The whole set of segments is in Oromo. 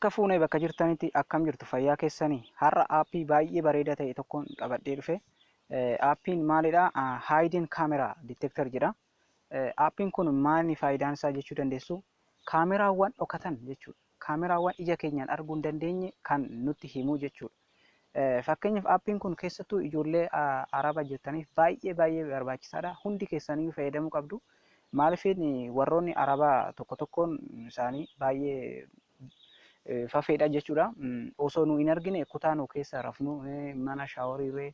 Harka fuunee bakka jirtanitti akkam jirtu fayyaa keessanii? Har'a aappii baay'ee bareedaa ta'e tokkoon qabadhee dhufe. Aappiin maalidha? Hidden camera detector jedha. Aappiin kun maali faayidaan isaa jechuu dandeessu? Kaameraawwan dhokatan jechuudha. Kaameraawwan ija keenyaan arguu hin dandeenye kan nutti himu jechuudha. Fakkeenyaaf aappiin kun keessattuu ijoollee araba jirtaniif baay'ee barbaachisaadha. Hundi keessaniyyuu fayyadamuu qabdu. Maaliifin warroonni arabaa tokkoon isaanii baay'ee fafeedha jechuudha. Osoo nu hin argine kutaa nu keessa rafnu mana shaaworii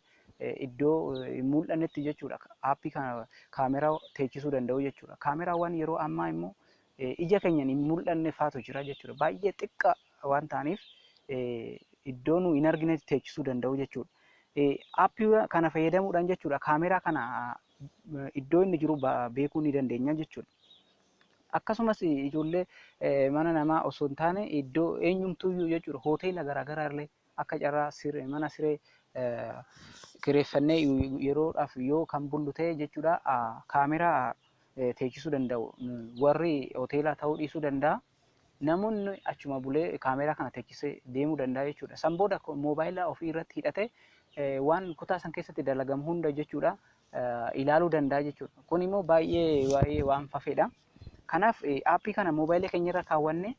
iddoo hin mul'annetti jechuudha. Aappii kana kaameraa teechisuu danda'u jechuudha. Kaameraawwan yeroo ammaa immoo ija keenyaan hin mul'anne faatu jira jechuudha. Baay'ee xiqqaa waan ta'aniif iddoo nu hin arginetti teechisuu danda'u jechuudha. Aappii kana fayyadamuudhaan jechuudha kaameraa kana iddoo inni jiru beekuu ni dandeenya jechuudha. Akkasumas ijoollee mana namaa osoo hin taane iddoo eenyumtuyyuu jechuudha hoteela garaagaraa illee akka carraa mana siree kireeffannee yeroodhaaf yoo kan bullu ta'e jechuudha kaameraa teechisuu danda'u. Warri hoteelaa ta'uu dhiisuu danda'a. Namoonni achuma bulee kaameraa kana teechisee deemuu danda'a jechuudha. San booda moobaayilaa ofii irratti hidhatee waan kutaa san keessatti dalagamu hunda jechuudha ilaaluu danda'a jechuudha. Kun immoo baay'ee waan fafeedha. Kanaaf aappii kana moobaayilii keenya irra kaawwanne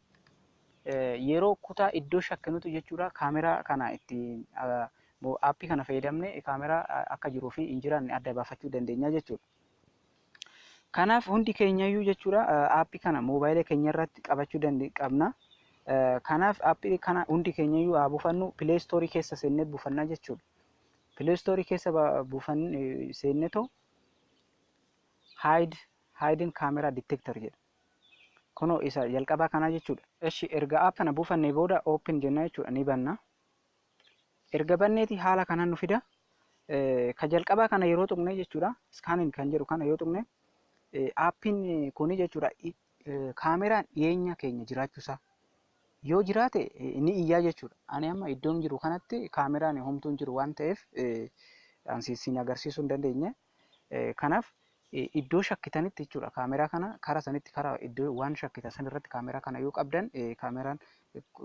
yeroo kutaa iddoo shakkinutu jechuudha kaameraa kana itti aappii kana fayyadamne kaameraa akka jiruu fi hin jiraanne adda baafachuu dandeenya jechuudha. Kanaaf hundi keenyayyuu jechuudha aappii kana moobaayilii keenya irratti qabachuu qabna. Kanaaf aappii kana hundi keenyayyuu haa buufannu. Play Store keessa seennee buufannaa jechuudha. Play Store keessa buufanne seenneetoo hidden camera detector jedha. Kunoo isa jalqabaa kana jechuudha. Eshi erga app kana buufannee booda open jenna jechuudha ni banna. Erga banneeti haala kanaan nu fida. Ka jalqabaa kana yeroo tuqne jechuudha scanning kan jedhu kana yoo tuqne aappiin kuni jechuudha kaameraan dhiyeenya keenya jiraachuusaa yoo jiraate ni iyyaa jechuudha. Ani amma iddoon jiru kanatti kaameraan homtuun jiru waan ta'eef siin agarsiisuu hin dandeenye. Kanaaf iddoo shakkitanitti jechuudha kaameraa kana karaa sanitti karaa iddoo waan shakkita san irratti kaameraa kana yoo qabdan kaameraan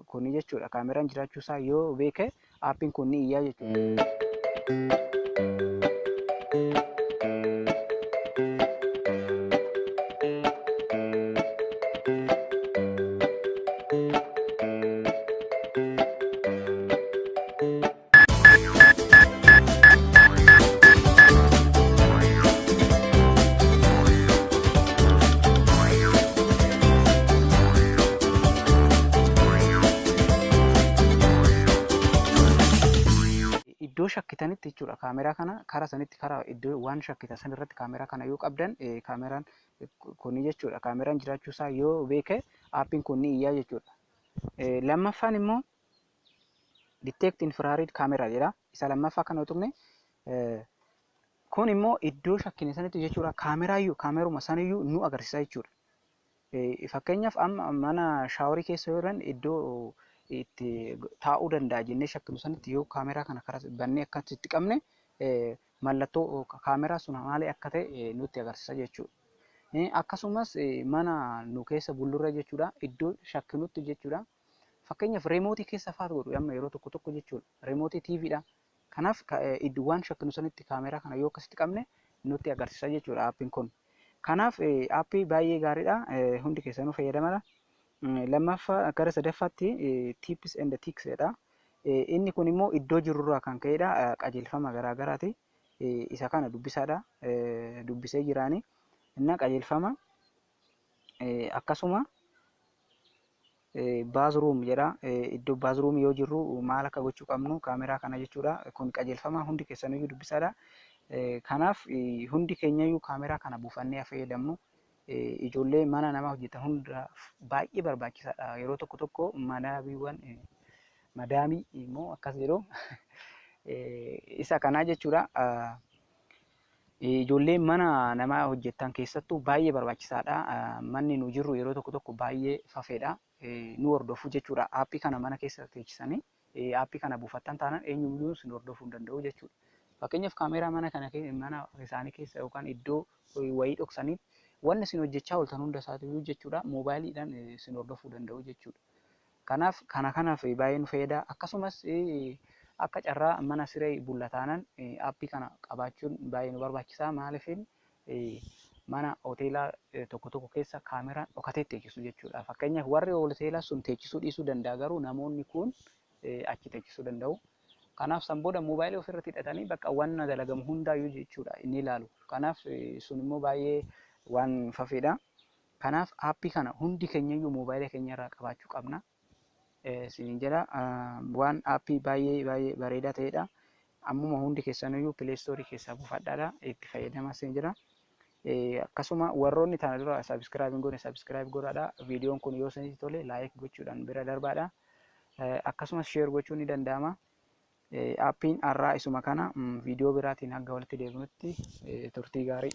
kuni jechuudha kaameraan jiraachuusaa yoo beeke aappiin kun ni iyyaa jechuudha. Iddoo shakkitanitti jechuudha kaameraa kana karaa sanitti karaa iddoo waan shakkita san irratti kaameraa kana yoo qabdan kaameraan kuni jechuudha kaameraan jiraachuusaa yoo beeke aappiin kun ni iyyaa jechuudha. Lammaffaan immoo detect infrared camera jedha. Isa lammaffaa kana yoo tuqne kun immoo iddoo shakkine sanitti jechuudha kaameruma saniyyuu nu agarsiisa jechuudha. Fakkeenyaaf amma mana shaaworii keessa yoo jiran iddoo itti taa'uu danda'a jennee shakkinu sanitti yoo kaameraa kana karaa bannee akkasitti qabne mallattoo kaameraa sun maali akka ta'e nutti agarsiisa jechuudha. Akkasumas mana nu keessa bullurra jechuudha iddoo shakkinutti jechuudha. Fakkeenyaaf reemootii keessa faatu godhu amma yeroo tokko jechuudha. Reemootii TVdha. Kanaaf iddoowwan shakkinu sanitti kaameraa kana yoo akkasitti qabne nutti agarsiisa jechuudha aappiin kun. Kanaaf aappii baay'ee gaariidha. Hundi keessanuu fayyadamaa. Lammaffaa gara sadaffaatti tips and tricks jedha. Inni kun immoo iddoo jirurraa kan ka'edha qajeelfama garaagaraati. Isa kana dubbisaadha. Dubbisee jiraani. Inni qajeelfama akkasuma baazruum jedha. Iddoo baazruum yoo jirru maal akka gochuu qabnu kaameraa kana jechuudha. Kun qajeelfama hundi keessaniyyuu dubbisaadha. Kanaaf hundi keenyayyuu kaameraa kana buufannee fayyadamnu. Ijoollee mana namaa hojjetan hundaaf baay'ee barbaachisaadha. Yeroo tokko madaamii immoo akkas jedhu isa kanaa jechuudha. Ijoollee mana namaa hojjetan keessattuu baay'ee barbaachisaadha. Manni nu jirru yeroo tokko baay'ee fafeedha. Nu hordofu jechuudha. Aappii kana mana keessa teechisanii aappii kana buufattan taanaan eenyuyyuu sin hordofuu hin danda'u jechuudha. Fakkeenyaaf kaameraa mana isaanii keessa yookaan iddoo wayii dhoksanii wanni isin hojjechaa ooltan hunda isaatiiyyuu jechuudha moobaayiliidhaan isin hordofuu danda'u jechuudha. Kanaaf kanaaf baay'ee nu fayyada. Akkasumas akka carraa mana siree bullataanan aappii kana qabaachuun baay'ee nu barbaachisa. Maaliifin mana hoteelaa tokko tokko keessa kaameraan dhokatee teechisu jechuudha. Fakkeenyaaf warri hoteelaa sun teechisuu dhiisuu danda'a, garuu namoonni kun achi teechisuu danda'u. Kanaaf san booda moobaayilii ofirratti hidhatanii bakka waan dalagamu hundaayyuu jechuudha inni ilaalu. Kanaaf sun immoo baay'ee waan fafedha. Kanaaf aappii kana hundi keenyayyuu moobaayilii keenya irraa qabaachuu qabna. Isiniin jedha waan aappii baay'ee bareedaa ta'edha. Ammuma hundi keessaniyyuu pileestoorii keessaa buufadhaadha itti fayyadamaa isin jira. Akkasuma warroonni tana dura sabiskiraayib goone sabiskiraayib godhaadha. Viidiyoon kun yoo isinitti tole laayik gochuudhaan bira darbaadha. Akkasumas sheer gochuun ni danda'ama. Aappiin har'aa isuma kana viidiyoo biraatiin hanga walitti deebinutti turtii gaarii.